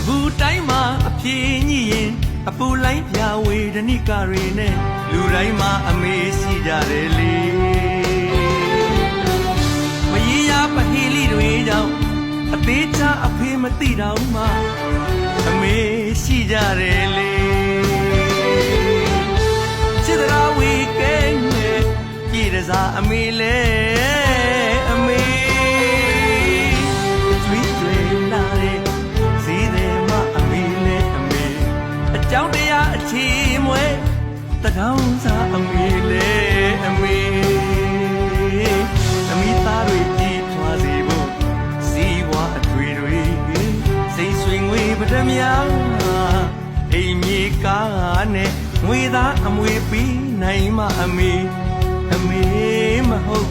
ဘူတိုင်းမှာအဖြေညှိရင်အပူလိုင်းပြဝေဒနိကတွေနဲ့လူတိုင်းမှာအမေရှိကြတယ်လေမရေရာပဟီလီတွေကြောင့်အသေးချအဖေမသိတော့မှအမေရှိကြတယ်လေချစ်တော်ဝေကဲနဲ့ကြည်တစားအမေလဲအမေကျွေးကျွေးလာတဲ့ဈေးတယ်မအမေလဲအမေအကြောင်းတရားအချီးမွဲတကောင်းစားအမေလဲအမေအမိသားတွေကြည်ထွားစေဖို့စီးပွားအထွေတွေစိတ်ဆွေငွေပဒမြာအိမ်မြေကားနဲ့ငွေသားအမွေပြီးနိုင်မအမေအမေမဟုတ်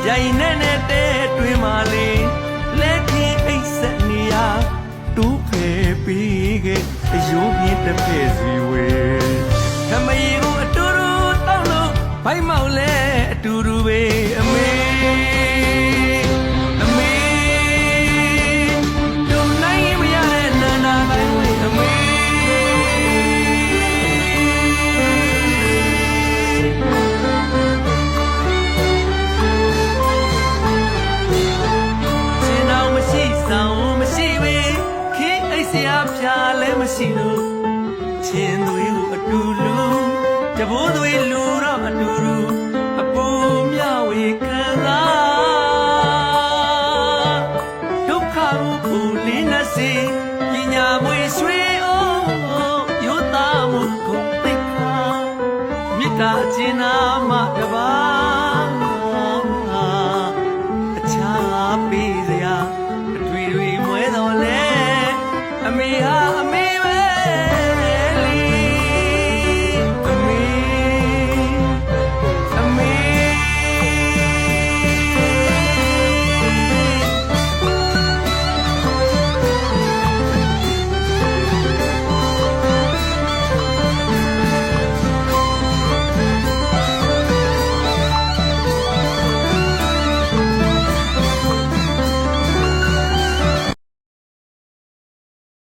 ရိုင်နဲ့တဲ့တွင်မာလေလက်ခင်းအိတ်ဆက်နေရတူးဖယ်ပြီးခဲ့အယိုးမြင့်တစ်ဖက်စီဝေခမရီကိုအတူတူတောက်လို့ဘိုက်မောက်လဲအတူတူပဲအမေအမေတို့နိုင်မရတဲ့နန္ဒာတိုင်းဝေအမေဖြာလည်းမရှိလို့ချင်းသွေးကိုအတူလူတဘိုးသွေးလူတော့အတူတူအပူမြဝေခံစားဒုက္ခကိုပူလင်းနေစေပညာမွေရွှေအောင်ယောသားမှုကိုသိခါမေတ္တာခြင်းနာမတပါအခြားပေးစရာအထွေထွေမွဲတော်လဲအမေဟာ